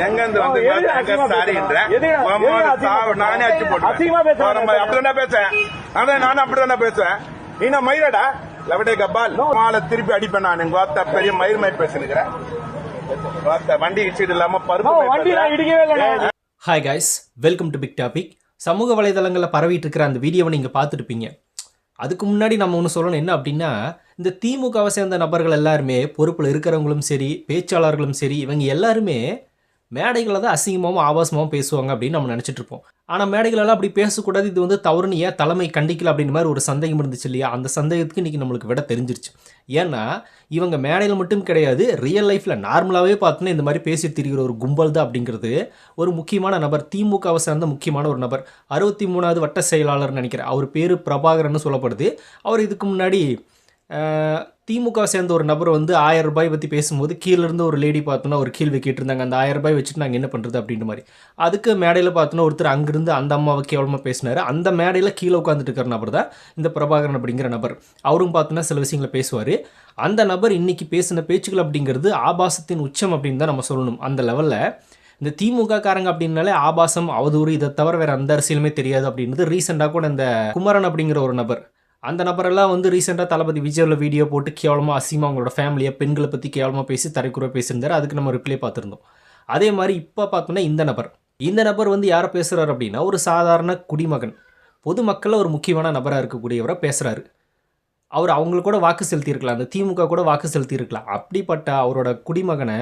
எங்க நானே அச்சு போட்டேன் பேசுறேன் அதான் நானும் அப்படித்தானே பேசுவேன். நீ மயிலடா லவடே கபால் மாலை திருப்பி அடிப்பேன். நான் எங்க வார்த்தை பெரிய மயில் மாதிரி பேசுகிறேன். வண்டி இடிச்சிட்டு இல்லாம பருப்பு. Hi guys, welcome to Big Topic. சமூக வலைதளங்களில் பரவிட்டு இருக்கிற அந்த வீடியோவை நீங்கள் பார்த்துருப்பீங்க. அதுக்கு முன்னாடி நம்ம ஒன்று சொல்லணும், என்ன அப்படின்னா, இந்த திமுகவை சேர்ந்த நபர்கள் எல்லாருமே, பொறுப்பில் இருக்கிறவங்களும் சரி, பேச்சாளர்களும் சரி, இவங்க எல்லாருமே மேடைகளை தான் அசிங்கமாகவும் ஆபாசமாகவும் பேசுவாங்க அப்படின்னு நம்ம நினச்சிட்டு இருப்போம். ஆனால் மேடைகளெல்லாம் அப்படி பேசக்கூடாது, இது வந்து தவறுன்னு ஏன் தலைமை கண்டிக்கல அப்படின்ற மாதிரி ஒரு சந்தேகம் இருந்துச்சு இல்லையா? அந்த சந்தேகத்துக்கு இன்றைக்கி நம்மளுக்கு விட தெரிஞ்சிருச்சு. ஏன்னா இவங்க மேடையில் மட்டும் கிடையாது, ரியல் லைஃப்பில் நார்மலாகவே பார்த்தோன்னா இந்த மாதிரி பேசிட்டு திரிகிற ஒரு கும்பல் தான் அப்படிங்கிறது ஒரு முக்கியமான நபர், திமுகவை சேர்ந்த முக்கியமான ஒரு நபர், 63வது வட்ட செயலாளர்னு நினைக்கிறேன். அவர் பேர் பிரபாகரன்னு சொல்லப்படுது. அவர் இதுக்கு முன்னாடி திமுக சேர்ந்த ஒரு நபர் வந்து 1000 ரூபாய் பற்றி பேசும்போது கீழேருந்து ஒரு லேடி பார்த்தோன்னா ஒரு கேள்வி கேட்டிருந்தாங்க, அந்த 1000 ரூபாய் வச்சுட்டு நாங்கள் என்ன பண்ணுறது அப்படின்ற மாதிரி. அதுக்கு மேடையில் பார்த்தோன்னா ஒருத்தர் அங்கிருந்து அந்த அம்மாவை கேவலமாக பேசினார். அந்த மேடையில் கீழே உட்காந்துட்டு இருக்கிற நபர் தான் இந்த பிரபாகரன் அப்படிங்கிற நபர். அவரும் பார்த்தோன்னா சில விஷயங்களை பேசுவார். அந்த நபர் இன்றைக்கி பேசின பேச்சுக்கள் அப்படிங்கிறது ஆபாசத்தின் உச்சம் அப்படின்னு தான் நம்ம சொல்லணும். அந்த லெவலில் இந்த திமுக காரங்க அப்படின்னாலே ஆபாசம், அவதூறு, இதை தவிர வேறு அந்த அரசியலுமே தெரியாது அப்படின்றது ரீசெண்டாக கூட இந்த குமரன் அப்படிங்கிற ஒரு நபர், அந்த நபரெல்லாம் வந்து ரீசெண்டாக தளபதி விஜயில் வீடியோ போட்டு கேவலமாக அசிங்கமாக அவங்களோட ஃபேமிலியை, பெண்களை பற்றி கேவலமாக பேசி தரைக்குறை பேசியிருந்தார். அதுக்கு நம்ம ரிப்ளை பார்த்துருந்தோம். அதே மாதிரி இப்போ பார்த்தோன்னா இந்த நபர் வந்து யாரை பேசுகிறார் அப்படின்னா, ஒரு சாதாரண குடிமகன், பொதுமக்களில் ஒரு முக்கியமான நபராக இருக்கக்கூடியவரை பேசுகிறாரு. அவர் அவங்களுக்கு கூட வாக்கு செலுத்தியிருக்கலாம், அந்த திமுக கூட வாக்கு செலுத்தியிருக்கலாம். அப்படிப்பட்ட அவரோட குடிமகனை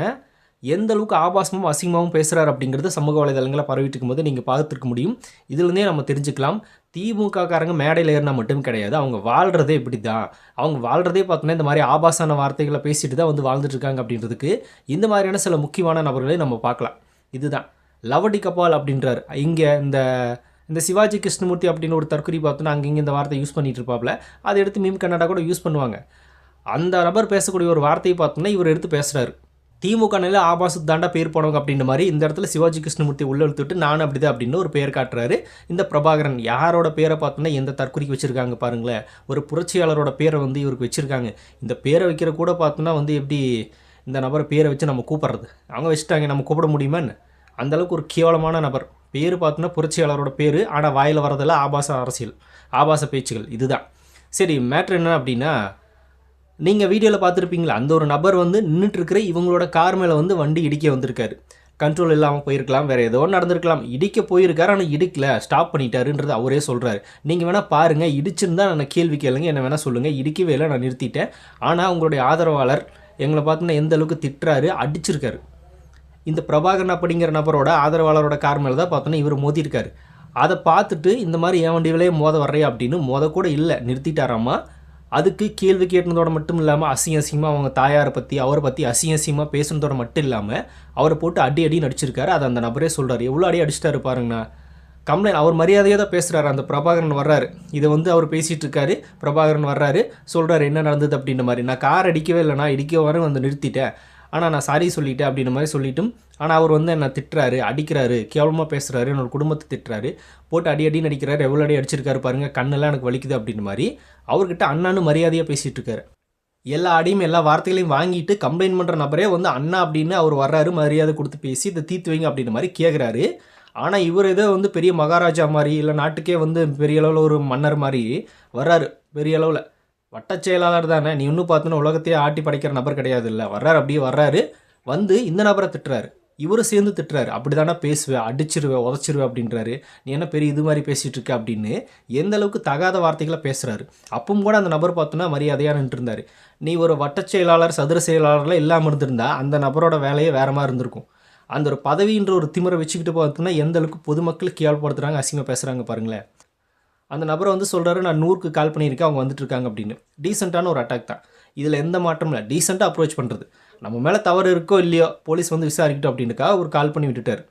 எந்த அளவுக்கு ஆபாசமும் அசிங்கமாகவும் பேசுகிறார் அப்படிங்கிறது சமூக வலைதளங்களை பரவிட்டு இருக்கும்போது நீங்கள் பார்த்துருக்க முடியும். இதுலேருந்தே நம்ம தெரிஞ்சுக்கலாம், திமுக காரங்க மேடையில் ஏறினா மட்டும் கிடையாது, அவங்க வாழ்கிறதே இப்படி தான். அவங்க வாழ்கிறதே பார்த்தோன்னா இந்த மாதிரி ஆபாசான வார்த்தைகளை பேசிட்டு தான் வந்து வாழ்ந்துட்டுருக்காங்க அப்படின்றதுக்கு இந்த மாதிரியான சில முக்கியமான நபர்களை நம்ம பார்க்கலாம். இதுதான் லவடி கபால் அப்படின்றார். இங்கே இந்த சிவாஜி கிருஷ்ணமூர்த்தி அப்படின்னு ஒரு தற்கொலை பார்த்தோன்னா அங்கங்கே இந்த வார்த்தை யூஸ் பண்ணிட்டு இருப்பாப்புல, அதை எடுத்து மீம் கன்னடா கூட யூஸ் பண்ணுவாங்க. அந்த நபர் பேசக்கூடிய ஒரு வார்த்தையை பார்த்தோன்னா இவர் எடுத்து பேசுகிறாரு. திமுக நிலை ஆபாசத்து தாண்டா பேர் போனவங்க அப்படின்ற மாதிரி இந்த இடத்துல சிவாஜி கிருஷ்ணமூர்த்தி உள்ள இழுத்துட்டு நான் அப்படிதான் அப்படின்னு ஒரு பேர் காட்டுறாரு இந்த பிரபாகரன். யாரோட பேரை பார்த்தோன்னா எந்த தற்கொலைக்கு வச்சுருக்காங்க பாருங்களேன், ஒரு புரட்சியாளரோட பேரை வந்து இவருக்கு வச்சுருக்காங்க. இந்த பேரை வைக்கிற கூட பார்த்தோன்னா வந்து எப்படி இந்த நபரை பேரை வச்சு நம்ம கூப்பிட்றது, அவங்க வச்சுட்டாங்க, நம்ம கூப்பிட முடியுமான்னு? அந்தளவுக்கு ஒரு கேவலமான நபர். பேர் பார்த்தோன்னா புரட்சியாளரோட பேர், ஆனால் வாயில் வரதில்ல ஆபாச அரசியல், ஆபாச பேச்சுகள். இதுதான் சரி. மேட்ரு என்ன அப்படின்னா, நீங்கள் வீடியோவில் பார்த்துருப்பீங்களா, அந்த ஒரு நபர் வந்து நின்றுட்டுருக்கிற இவங்களோட கார் மேலே வந்து வண்டி இடிக்க வந்திருக்காரு. கண்ட்ரோல் இல்லாமல் போயிருக்கலாம், வேறு ஏதோ நடந்திருக்கலாம். இடிக்க போயிருக்காரு, ஆனால் இடிக்கல, ஸ்டாப் பண்ணிட்டாருன்றது அவரே சொல்கிறாரு. நீங்கள் வேணால் பாருங்கள், இடிச்சுருந்தா நான் கேள்வி கேளுங்க, என்ன வேணால் சொல்லுங்கள். இடிக்கவே இல்லை, நான் நிறுத்திட்டேன். ஆனால் உங்களுடைய ஆதரவாளர் எங்களை பார்த்தோன்னா எந்த அளவுக்கு திட்டுறாரு, அடிச்சிருக்காரு. இந்த பிரபாகரன் அப்படிங்கிற நபரோட ஆதரவாளரோட கார் மேலே தான் பார்த்தோன்னா இவர் மோதிருக்காரு. அதை பார்த்துட்டு இந்த மாதிரி என் வண்டியிலே மோத வர்றையா அப்படின்னு மோத கூட இல்லை, நிறுத்திட்டாராம்மா. அதுக்கு கேள்வி கேட்டதோட மட்டும் இல்லாமல் அசிங்கமாக அவங்க தாயாரை பற்றி, அவரை பற்றி அசிங்கமாக பேசுனதோட மட்டும் இல்லாமல் அவரை போட்டு அடி நடிச்சிருக்காரு. அதை அந்த நபரே சொல்கிறார். எவ்வளோ அடி அடிச்சிட்டாரு பாருங்கண்ணா. கம்ப்ளைண்ட், அவர் மரியாதையாக தான் பேசுகிறாரு. அந்த பிரபாகரன் வர்றாரு, இதை வந்து அவர் பேசிகிட்டு இருக்காரு. பிரபாகரன் வர்றாரு, சொல்கிறார் என்ன நடந்தது அப்படின்ற மாதிரி. நான் கார் அடிக்கவே இல்லை, நான் இடிக்க வர வந்து நிறுத்திட்டேன், ஆனால் நான் சாரி சொல்லிட்டேன் அப்படின்ற மாதிரி சொல்லிட்டும், ஆனால் அவர் வந்து என்னை திட்டுறாரு, அடிக்கிறாரு, கேவலமாக பேசுகிறாரு, என்னோட குடும்பத்தை திட்டுறாரு, போட்டு அடி நடிக்கிறாரு. எவ்வளோ அடி அடிச்சிருக்காரு பாருங்கள், கண்ணெல்லாம் எனக்கு வலிக்குது அப்படின்ற மாதிரி அவர்கிட்ட அண்ணான்னு மரியாதையாக பேசிகிட்டு இருக்காரு. எல்லா அடியும் எல்லா வார்த்தைகளையும் வாங்கிட்டு கம்ப்ளைண்ட் பண்ணுற நபரே வந்து அண்ணா அப்படின்னு அவர் வர்றாரு, மரியாதை கொடுத்து பேசி இதை தீர்த்து வைங்க அப்படின்ற மாதிரி கேட்குறாரு. ஆனால் இவர் ஏதோ வந்து பெரிய மகாராஜா மாதிரி, இல்லை நாட்டுக்கே வந்து பெரிய அளவில் ஒரு மன்னர் மாதிரி வர்றாரு. பெரிய அளவில் வட்டச் செயலாளர் தானே, நீ இன்னும் பார்த்தோன்னா உலகத்தையே ஆட்டி படைக்கிற நபர் கிடையாது இல்லை. வர்றாரு, அப்படியே வர்றாரு, வந்து இந்த நபரை திட்டுறாரு, இவரும் சேர்ந்து திட்டுறாரு. அப்படி தானே பேசுவேன், அடிச்சிருவேன், உதச்சிருவேன் அப்படின்றாரு. நீ என்ன பெரிய இது மாதிரி பேசிகிட்டு இருக்க அப்படின்னு எந்த அளவுக்கு தகாத வார்த்தைகளை பேசுகிறாரு. அப்பவும் கூட அந்த நபர் பார்த்தோன்னா மரியாதையாக நின்றுருந்தார். நீ ஒரு வட்டச் செயலாளர், சதுர செயலாளர்லாம் இல்லாமல் இருந்திருந்தா அந்த நபரோட வேலையே வேறு மாதிரி இருந்திருக்கும். அந்த ஒரு பதவின்ற ஒரு திமிரை வச்சுக்கிட்டு பார்த்தோன்னா எந்த அளவுக்கு பொதுமக்கள் கேவலப்படுத்துகிறாங்க, அசிங்கமாக பேசுகிறாங்க பாருங்களேன். அந்த நபரை வந்து சொல்கிறாரு, நான் 100க்கு கால் பண்ணியிருக்கேன், அவங்க வந்துட்டுருக்காங்க அப்படின்னு. டீசெண்டான ஒரு அட்டாக் தான், இதில் எந்த மாற்றமும் இல்லை. டீசெண்டாக அப்ரோச் பண்ணுறது, நம்ம மேலே தவறு இருக்கோ இல்லையோ போலீஸ் வந்து விசாரிக்கட்டும் அப்படின்னுக்காக ஒரு கால் பண்ணி விட்டுட்டார்.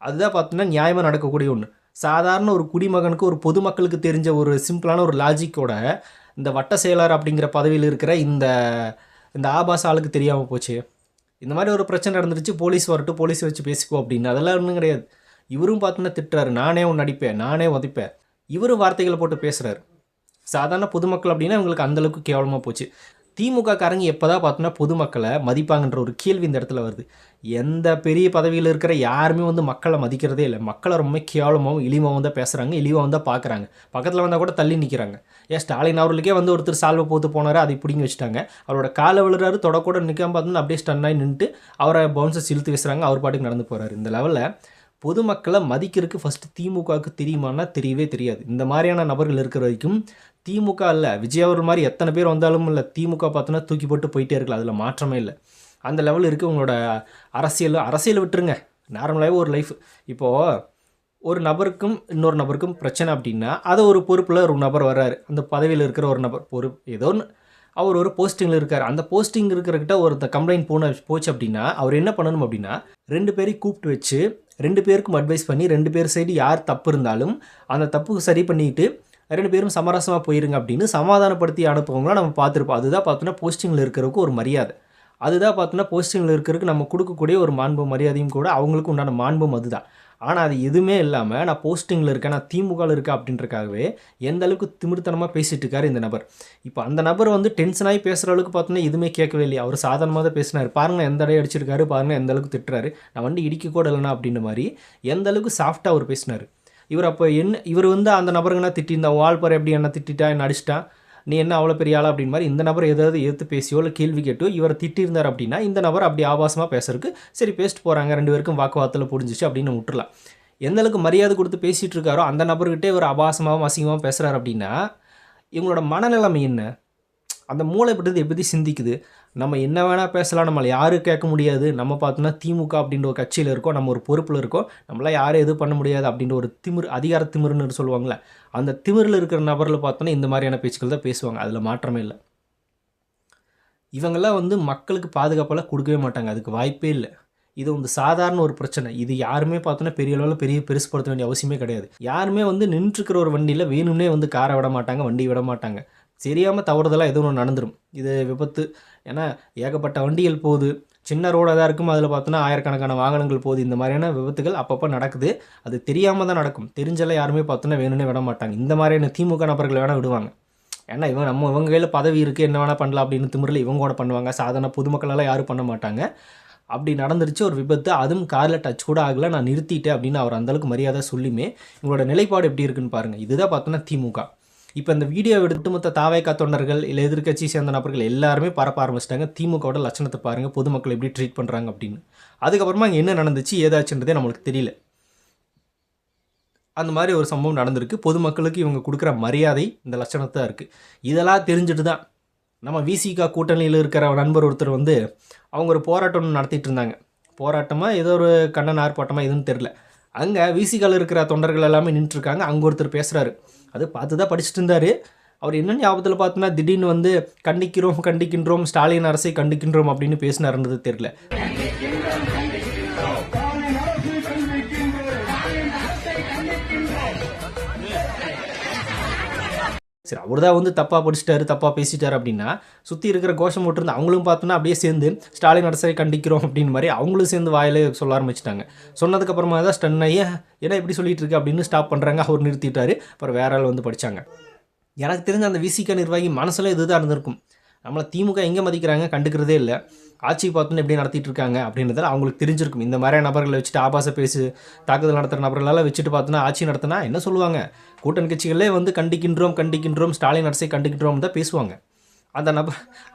அதுதான் பார்த்தோன்னா நியாயமாக நடக்கக்கூடிய ஒன்று. சாதாரண ஒரு குடிமகனுக்கு, ஒரு பொதுமக்களுக்கு தெரிஞ்ச ஒரு சிம்பிளான ஒரு லாஜிக்கோட இந்த வட்ட செயலாளர் அப்படிங்கிற பதவியில் இருக்கிற இந்த ஆபாச ஆளுக்கு தெரியாமல் போச்சு. இந்த மாதிரி ஒரு பிரச்சனை நடந்துருச்சு, போலீஸ் வரட்டும், போலீஸ் வச்சு பேசிக்கோ அப்படின்னு. அதெல்லாம் ஒன்றும் கிடையாது. இவரும் பார்த்தோன்னா திட்டுறாரு, நானே ஒன்று அடிப்பேன், நானே உதைப்பேன். இவரும் வார்த்தைகளை போட்டு பேசுகிறார். சாதாரண பொதுமக்கள் அப்படின்னா இவங்களுக்கு அந்தளவுக்கு கேவலமாக போச்சு. திமுக காரங்க எப்போதான் பார்த்தோன்னா பொதுமக்களை மதிப்பாங்கன்ற ஒரு கேள்வி இந்த இடத்துல வருது. எந்த பெரிய பதவியில் இருக்கிற யாருமே வந்து மக்களை மதிக்கிறதே இல்லை. மக்களை ரொம்ப கேவலமாகவும் இழிவாகவும் தான் பேசுகிறாங்க, இழிவாகவும் தான் பார்க்குறாங்க. பக்கத்தில் வந்தால் கூட தள்ளி நிற்கிறாங்க. ஸ்டாலின் அவர்களுக்கே வந்து ஒருத்தர் சால்வை போட்டு போனார், அதை பிடிங்கி வச்சுட்டாங்க. அவரோட காலை விழுறாரு, தொடக்கூட நிற்காம பார்த்தோன்னா அப்படியே ஸ்டன்னாகி நின்றுட்டு அவரை பவுன்சர்ஸ் இழுத்து வீசுறாங்க. அவர் பாட்டுக்கு நடந்து போகிறாரு. இந்த லெவலில் பொதுமக்களை மதிக்கிறதுக்கு ஃபஸ்ட்டு திமுகவுக்கு தெரியுமானா தெரியவே தெரியாது. இந்த மாதிரியான நபர்கள் இருக்கிற வரைக்கும் திமுக இல்லை, விஜய் அவர்கள் மாதிரி எத்தனை பேர் வந்தாலும் இல்லை, திமுக பார்த்தோன்னா தூக்கி போட்டு போயிட்டே இருக்கலாம். அதில் மாற்றமே இல்லை. அந்த லெவலில் இருக்குது உங்களோட அரசியலை விட்டுருங்க. நார்மலாகவே ஒரு லைஃப். இப்போது ஒரு நபருக்கும் இன்னொரு நபருக்கும் பிரச்சனை அப்படின்னா அதை ஒரு பொறுப்பில் ஒரு நபர் வர்றாரு, அந்த பதவியில் இருக்கிற ஒரு நபர் ஏதோ ஒன்று அவர் ஒரு போஸ்டிங்கில் இருக்கார். அந்த போஸ்டிங் இருக்கிறக்கிட்ட ஒரு கம்ப்ளைண்ட் போச்சு அப்படின்னா அவர் என்ன பண்ணணும் அப்படின்னா 2 பேரையும் கூப்பிட்டு வச்சு 2 பேருக்கும் அட்வைஸ் பண்ணி 2 பேர் சைடு யார் தப்பு இருந்தாலும் அந்த தப்புக்கு சரி பண்ணிட்டு 2 பேரும் சமரசமாக போயிருங்க அப்படின்னு சமாதானப்படுத்தி அனுப்புவவங்களாம் நம்ம பார்த்துருப்போம். அதுதான் பார்த்தோன்னா போஸ்டிங்கில் இருக்கிறதுக்கு ஒரு மரியாதை. அதுதான் பார்த்தோன்னா போஸ்டிங்கில் இருக்கிறதுக்கு நம்ம கொடுக்கக்கூடிய ஒரு மாண்பு மரியாதையும் கூட அவங்களுக்கு உண்டான மாண்பும் அதுதான். ஆனால் அது எதுவுமே இல்லாமல் நான் போஸ்டிங்கில் இருக்கேன், நான் திமுகவில் இருக்கேன் அப்படின்றக்காகவே எந்த அளவுக்கு திமிர்த்தனமாக பேசிகிட்டு இருக்காரு இந்த நபர். இப்போ அந்த நபர் வந்து டென்ஷனாகி பேசுகிற அளவுக்கு பார்த்தோன்னா எதுவுமே கேட்கவே இல்லையா. அவர் சாதாரணமாக தான் பேசினார். பாருங்கள் எந்த அடைய அடிச்சிருக்காரு, பாருங்கள் எந்த அளவுக்கு திட்டுறாரு, நான் வண்டி இடிக்க கூட இல்லைனா அப்படின்ற மாதிரி எந்த அளவுக்கு சாஃப்டாக அவர் பேசினார். இவர் வந்து அந்த நபருங்கன்னா திட்டிருந்தா, வால்பார் எப்படி என்ன திட்டா, என்ன அடிச்சிட்டான், நீ என்ன அவ்வளோ பெரிய ஆளா அப்படின்னு மாதிரி இந்த நபர் ஏதாவது எதிர்த்து பேசியோ இல்லை கேள்வி கேட்டோ இவரை திட்டிருந்தார் அப்படின்னா இந்த நபர் அப்படி ஆபாசமாக பேசுறதுக்கு சரி பேசிட்டு போகிறாங்க, 2 பேருக்கும் வாக்குவாதத்தில் புரிஞ்சிச்சு அப்படின்னு விட்டுறலாம். எந்த அளவுக்கு மரியாதை கொடுத்து பேசிகிட்டு இருக்காரோ அந்த நபர்கிட்டே ஒரு அபாசமாகவும் அசிங்கமாகவும் பேசுகிறாரு அப்படின்னா இவங்களோட மனநிலைமை என்ன, அந்த மூளைப்பட்டது எப்படி சிந்திக்குது. நம்ம என்ன வேணால் பேசலாம், நம்மளை யாரும் கேட்க முடியாது, நம்ம பார்த்தோன்னா திமுக அப்படின்ற ஒரு கட்சியில் இருக்கோம், நம்ம ஒரு பொறுப்பில் இருக்கோம், நம்மளால் யாரும் எதுவும் பண்ண முடியாது அப்படின்ற ஒரு அதிகார திமிர்னு சொல்லுவாங்களே, அந்த திமிரில் இருக்கிற நபரில் பார்த்தோன்னா இந்த மாதிரியான பேச்சுக்கள் தான் பேசுவாங்க. அதில் மாற்றமே இல்லை. இவங்கெல்லாம் வந்து மக்களுக்கு பாதுகாப்பெல்லாம் கொடுக்கவே மாட்டாங்க, அதுக்கு வாய்ப்பே இல்லை. இது வந்து சாதாரண ஒரு பிரச்சனை. இது யாருமே பார்த்தோன்னா பெரிய அளவில் பெருசுப்படுத்த வேண்டிய அவசியமே கிடையாது. யாருமே வந்து நின்றுருக்கிற ஒரு வண்டியில் வேணும்னே வந்து காரை விட மாட்டாங்க, வண்டி விட மாட்டாங்க. தெரியாமல் தவறுதலாக எதுவும் ஒன்று நடந்துடும். இது விபத்து. ஏன்னா ஏகப்பட்ட வண்டிகள் போகுது, சின்ன ரோடாக தான் இருக்கும், அதில் பார்த்தோன்னா ஆயிரக்கணக்கான வாகனங்கள் போகுது. இந்த மாதிரியான விபத்துகள் அப்பப்போ நடக்குது. அது தெரியாமல் தான் நடக்கும். தெரிஞ்செல்லாம் யாருமே பார்த்தோன்னா வேணும்னே விட மாட்டாங்க. இந்த மாதிரியான திமுக நபர்கள் வேணால் விடுவாங்க. ஏன்னா இவங்க கையில் பதவி இருக்குது, என்ன வேணால் பண்ணலாம் அப்படின்னு திமிரில் இவங்க கூட பண்ணுவாங்க. சாதாரண பொதுமக்களெல்லாம் யாரும் பண்ண மாட்டாங்க. அப்படி நடந்துருச்சு ஒரு விபத்து, அதுவும் காரில் டச் கூட ஆகலை, நான் நிறுத்திட்டேன் அப்படின்னு அவர் அந்தளவுக்கு மரியாதை சொல்லியுமே இவங்களோட நிலைப்பாடு எப்படி இருக்குன்னு பாருங்கள். இதுதான் பார்த்தோன்னா திமுக. இப்போ இந்த வீடியோ எடுத்து மொத்த தாவேக்கா தொண்டர்கள் இல்லை எதிர்க்கட்சி சேர்ந்த நபர்கள் எல்லாருமே பரப்ப ஆரம்பிச்சிட்டாங்க. திமுகவோட லட்சணத்தை பாருங்கள், பொதுமக்கள் எப்படி ட்ரீட் பண்ணுறாங்க அப்படின்னு. அதுக்கப்புறமா அங்கே என்ன நடந்துச்சு ஏதாச்சுன்றதே நம்மளுக்கு தெரியல. அந்த மாதிரி ஒரு சம்பவம் நடந்திருக்கு. பொதுமக்களுக்கு இவங்க கொடுக்குற மரியாதை இந்த லட்சணத்தை தான் இருக்குது. இதெல்லாம் தெரிஞ்சுட்டு தான் நம்ம விசிகா கூட்டணியில் இருக்கிற நண்பர் ஒருத்தர் வந்து அவங்க ஒரு போராட்டம் நடத்திட்டு இருந்தாங்க. போராட்டமாக ஏதோ ஒரு கண்டன ஆர்ப்பாட்டமாக எதுன்னு தெரில. அங்கே விசிகாவில் இருக்கிற தொண்டர்கள் எல்லாமே நின்றுருக்காங்க. அங்கே ஒருத்தர் பேசுகிறாரு. அது பார்த்து தான் படிச்சுட்டு இருந்தார். அவர் என்ன ஞாபகத்தில் பார்த்தோன்னா திடீர்னு வந்து கண்டிக்கின்றோம் ஸ்டாலின் அரசை கண்டிக்கின்றோம் அப்படின்னு பேசினாருன்றது தெரியல. சரி, அவர் தான் வந்து தப்பாக படிச்சிட்டாரு, தப்பாக பேசிட்டார் அப்படின்னா சுற்றி இருக்கிற கோஷம் போட்டிருந்து அவங்களும் பார்த்தோன்னா அப்படியே சேர்ந்து ஸ்டாலின் அரசை கண்டிக்கிறோம் அப்படின்னு மாதிரி அவங்களும் சேர்ந்து வாயிலே சொல்ல ஆரம்பிச்சிட்டாங்க. சொன்னதுக்கப்புறமா தான் ஸ்டன் ஆகி ஏன்னா இப்படி சொல்லிட்டு இருக்கு அப்படின்னு ஸ்டாப் பண்ணுறாங்க. அவர் நிறுத்திட்டாரு. அப்புறம் வேற ஆள் வந்து படித்தாங்க. எனக்கு தெரிஞ்ச அந்த விசிக நிர்வாகி மனசில் இதுதான் இருந்திருக்கும். நம்மளை திமுக எங்கே மதிக்கிறாங்க, கண்டுக்கிறதே இல்லை, ஆட்சி பார்த்தோன்னு எப்படி நடத்திட்டு இருக்காங்க அப்படின்றதால அவங்களுக்கு தெரிஞ்சிருக்கும். இந்த மாதிரியான நபர்களை வச்சுட்டு ஆபாச பேசு தாக்குதல் நடத்துகிற நபர்களெல்லாம் வச்சுட்டு பார்த்தோன்னா ஆட்சி நடத்தினா என்ன சொல்லுவாங்க, கூட்டணி கட்சிகளே வந்து கண்டிக்கின்றோம் ஸ்டாலின் அரசை கண்டிக்கின்றோம் தான் பேசுவாங்க.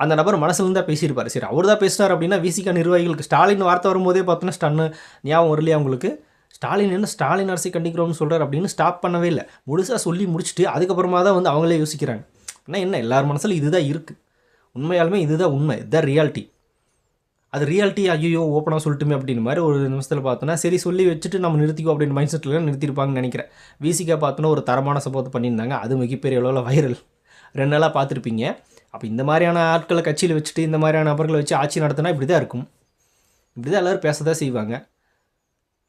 அந்த நபர் மனசுலேருந்து தான் பேசியிருப்பார். சரி, அவர் தான் பேசினார் அப்படின்னா விசிக நிர்வாகிகளுக்கு ஸ்டாலின் வார்த்தை வரும்போதே பார்த்தோன்னா ஸ்டன்னு ஞாபகம் வரலையா அவங்களுக்கு? ஸ்டாலின் என்ன ஸ்டாலின் அரசை கண்டிக்கிறோம்னு சொல்கிறார் அப்படின்னு ஸ்டாப் பண்ணவே இல்லை. முழுசாக சொல்லி முடிச்சுட்டு அதுக்கப்புறமா தான் வந்து அவங்களே யோசிக்கிறாங்க. ஆனால் என்ன எல்லார் மனசில் இதுதான் இருக்குது. உண்மையாலுமே இதுதான் உண்மை, இதுதான் ரியாலிட்டி. அது ரியாலிட்டி ஐயோ ஓப்பனாக சொல்லட்டுமே அப்படின்னு மாதிரி ஒரு நிமிஷத்தில் பார்த்தோன்னா சரி சொல்லி வச்சுட்டு நம்ம நிறுத்திக்கோ அப்படின்னு மைண்ட் செட்டில் நிறுத்திருப்பாங்கன்னு நினைக்கிறேன். விசிகா பார்த்தோன்னா ஒரு தரமான சப்போர்ட் பண்ணியிருந்தாங்க. அது மிகப்பெரிய அளவில் வைரல் 2 நாளாக பார்த்துருப்பீங்க. அப்போ இந்த மாதிரியான ஆட்களை கட்சியில் வச்சுட்டு இந்த மாதிரியான நபர்களை வச்சு ஆட்சி நடத்தினா இப்படி தான் இருக்கும். இப்படி தான் எல்லோரும் பேச தான் செய்வாங்க.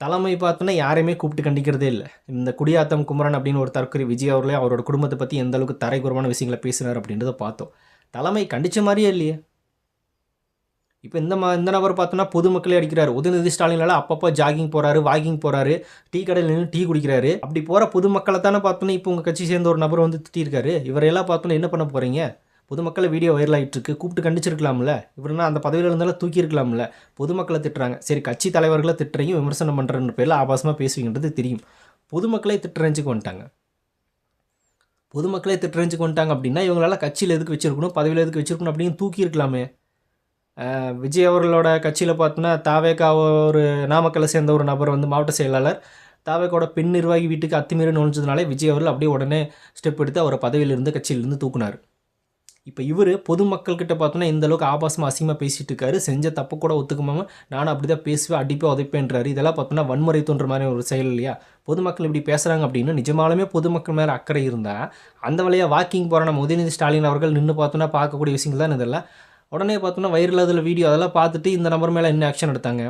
தலைமை பார்த்தோன்னா யாரையுமே கூப்பிட்டு கண்டிக்கிறதே இல்லை. இந்த குடியாத்தம் குமரன் அப்படின்னு ஒரு தற்கொலை விஜய் அவர்களே அவரோட குடும்பத்தை பற்றி எந்த அளவுக்கு தரைக்குறமான விஷயங்களை பேசினார் அப்படின்றத பார்த்தோம். தலைமை கண்டித்த மாதிரியே இல்லையே. இப்போ இந்த நபர் பார்த்தோன்னா பொதுமக்களே அடிக்கிறாரு. உதயநிதி ஸ்டாலினால அப்பப்போ ஜாகிங் போகிறாரு, வாக்கிங் போகிறாரு, டீ கடையில் நின்று டீ குடிக்கிறாரு. அப்படி போகிற பொதுமக்களை தானே பார்த்தோன்னா இப்போ உங்கள் கட்சி சேர்ந்த ஒரு நபர் வந்து திட்டிருக்காரு. இவரையெல்லாம் பார்த்தோன்னா என்ன பண்ண போகிறீங்க? பொதுமக்களை வீடியோ வைரல் ஆகிட்டு இருக்கு, கூப்பிட்டு கண்டிச்சிருக்கலாம்ல. இவருன்னா அந்த பதவியில் இருந்தாலும் தூக்கியிருக்கலாம்ல. பொதுமக்களை திட்டுறாங்க, சரி கட்சி தலைவர்களை திட்டுறையும் விமர்சனம் பண்ணுறன்ற பேரில் ஆபாசமாக பேசுவீங்கன்றது தெரியும். பொதுமக்களே திட்டுறஞ்சுக்கு வந்துட்டாங்க. பொதுமக்களே திட்டுறஞ்சுக்கு வந்துட்டாங்க அப்படின்னா இவங்களால கட்சியில் எதுக்கு வச்சிருக்கணும், பதவியில் எதுக்கு வச்சிருக்கணும் அப்படின்னு தூக்கியிருக்கலாமே. விஜய் அவர்களோட கட்சியில் பார்த்தோன்னா தாவேக்கா ஒரு நாமக்கல்லை சேர்ந்த ஒரு நபர் வந்து மாவட்ட செயலாளர் தாவேக்காவோட பெண் நிர்வாகி வீட்டுக்கு அத்துமீறி நுழைஞ்சதுனாலே விஜய் அவர்கள் அப்படியே உடனே ஸ்டெப் எடுத்து அவரை பதவியிலிருந்து கட்சியிலிருந்து தூக்குனார். இப்போ இவர் பொதுமக்கள்கிட்ட பார்த்தோன்னா இந்த அளவுக்கு ஆபாசமாக அசிங்கமாக பேசிகிட்டு இருக்காரு. செஞ்ச தப்பு கூட ஒத்துக்காமல் நானும் அப்படி தான் பேசுவேன், அடிப்பேன், உதைப்பேன்றாரு. இதெல்லாம் பார்த்தோன்னா வன்முறை தோன்ற மாதிரி ஒரு செயல் இல்லையா? பொதுமக்கள் இப்படி பேசுகிறாங்க அப்படின்னு நிஜமாலுமே பொதுமக்கள் மேலே அக்கறை இருந்தால் அந்த வழியாக வாக்கிங் போகிற நம்ம உதயநிதி ஸ்டாலின் அவர்கள் நின்று பார்த்தோன்னா பார்க்கக்கூடிய விஷயங்கள் தான் இதெல்லாம். உடனே பார்த்தோன்னா வைரல் அதில் வீடியோ அதெல்லாம் பார்த்துட்டு இந்த நபர் மேலே என்ன ஆக்ஷன் எடுத்தாங்க?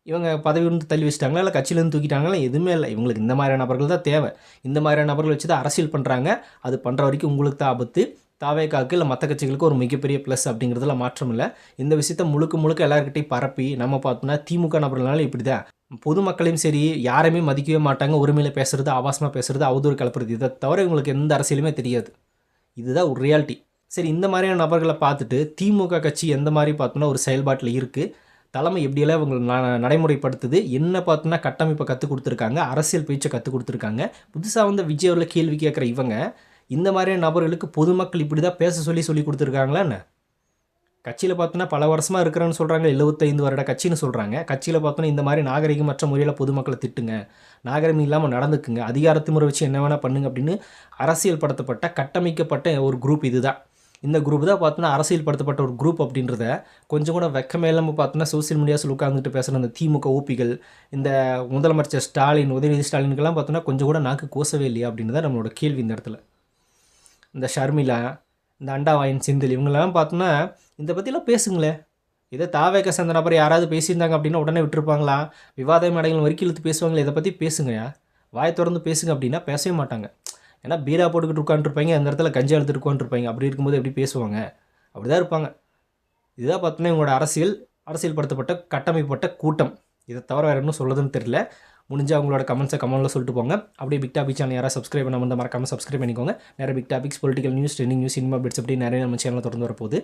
இவங்க பதவியிலிருந்து தள்ளி வச்சிட்டாங்களா, இல்லை கட்சியிலேருந்து தூக்கிட்டாங்களா? எதுவுமே இல்லை. இவங்களுக்கு இந்த மாதிரியான நபர்கள் தான் தேவை. இந்த மாதிரியான நபர்கள் வச்சு தான் அரசியல் பண்ணுறாங்க. அது பண்ணுற வரைக்கும் உங்களுக்கு தான் ஆபத்து. தாவேக்காவுக்கு இல்லை மற்ற கட்சிகளுக்கு ஒரு மிகப்பெரிய ப்ளஸ் அப்படிங்கிறதுல மாற்றம் இல்லை. இந்த விஷயத்த முழுக்க எல்லாருக்கிட்டையும் பரப்பி நம்ம பார்த்தோம்னா திமுக நபர்களால இப்படி தான் பொதுமக்களையும் சரி யாரையுமே மதிக்கவே மாட்டாங்க. உரிமையில் பேசுகிறது, ஆபாசமாக பேசுகிறது, அவதூறு கலப்புறது, இதை தவிர இவங்களுக்கு எந்த அரசியலுமே தெரியாது. இதுதான் ஒரு ரியாலிட்டி. சரி, இந்த மாதிரியான நபர்களை பார்த்துட்டு திமுக கட்சி எந்த மாதிரி பார்த்தோன்னா ஒரு செயல்பாட்டில் இருக்குது, தலைமை எப்படியெல்லாம் இவங்க நடைமுறைப்படுத்துது, என்ன பார்த்தோன்னா கட்டமைப்பை கற்றுக் கொடுத்துருக்காங்க, அரசியல் பேச்சை கற்றுக் கொடுத்துருக்காங்க. புதுசாக வந்து விஜய் அவர்களை கேள்வி கேட்குற இவங்க இந்த மாதிரியான நபர்களுக்கு பொதுமக்கள் இப்படி தான் பேச சொல்லி கொடுத்துருக்காங்களா என்ன? கட்சியில் பார்த்தோன்னா பல வருஷமாக இருக்கிறேன்னு சொல்கிறாங்க, 75 வருட கட்சின்னு சொல்கிறாங்க. கட்சியில் பார்த்தோன்னா இந்த மாதிரி நாகரிகமற்ற முறையில் பொதுமக்களை திட்டுங்க, நாகரிகம் இல்லாமல் நடந்துக்குங்க, அதிகாரத்து முறை வச்சு என்ன வேணால் பண்ணுங்க அப்படின்னு அரசியல் படுத்தப்பட்ட கட்டமைக்கப்பட்ட ஒரு குரூப் இது தான். இந்த குரூப் தான் பார்த்தோன்னா அரசியல் படுத்தப்பட்ட ஒரு குரூப் அப்படின்றத கொஞ்சம் கூட வெக்கமே இல்லாமல் பார்த்தோன்னா சோசியல் மீடியாஸில் உட்காந்துட்டு பேசுகிற இந்த திமுக ஓபிகள், இந்த முதலமைச்சர் ஸ்டாலின், உதயநிதி ஸ்டாலினுக்கெல்லாம் பார்த்தோன்னா கொஞ்சம் கூட நாக்கு கோசவே இல்லையா அப்படின்னு தான் நம்மளோட கேள்வி இந்த இடத்துல. இந்த ஷர்மிளா, இந்த அண்டாவாயின் செந்தில் இவங்களெல்லாம் பார்த்தோன்னா இதை பற்றிலாம் பேசுங்களேன். இதை தாவேக்க சேர்ந்த நபர் யாராவது பேசியிருந்தாங்க அப்படின்னா உடனே விட்டுருப்பாங்களா? விவாத மேடைகள் வரைக்கும் இழுத்து பேசுவாங்களே, இதை பற்றி பேசுங்கயா, வாய் திறந்து பேசுங்க அப்படின்னா பேசவே மாட்டாங்க. ஏன்னா பீரா போட்டுக்கிட்டு உட்காந்துருப்பாங்க, அந்த இடத்துல கஞ்சி எடுத்துட்டு உட்காந்துருப்பாங்க. அப்படி இருக்கும்போது எப்படி பேசுவாங்க? அப்படி தான் இருப்பாங்க. இதுதான் பார்த்தோன்னா இவங்களோட அரசியல் படுத்தப்பட்ட கட்டமைப்பட்ட கூட்டம். இதை தவிர வேறு இன்னும் சொல்லுதுன்னு தெரியல. முடிஞ்சால் அவங்களோட கமெண்ட்டில் சொல்லிட்டு போங்க. அப்படியே பிக் டாபிக் சேனல் யாராவது சப்ஸ்கிரைப் பண்ணாமல் இருந்தால் மறக்காமல் சப்ஸ்கிரைப் பண்ணிக்கோங்க. நிறைய big topics, political news, trending news, cinema bits அப்படி நிறைய நம்ம சேனலில் தொடர்ந்து வரப்போகுது.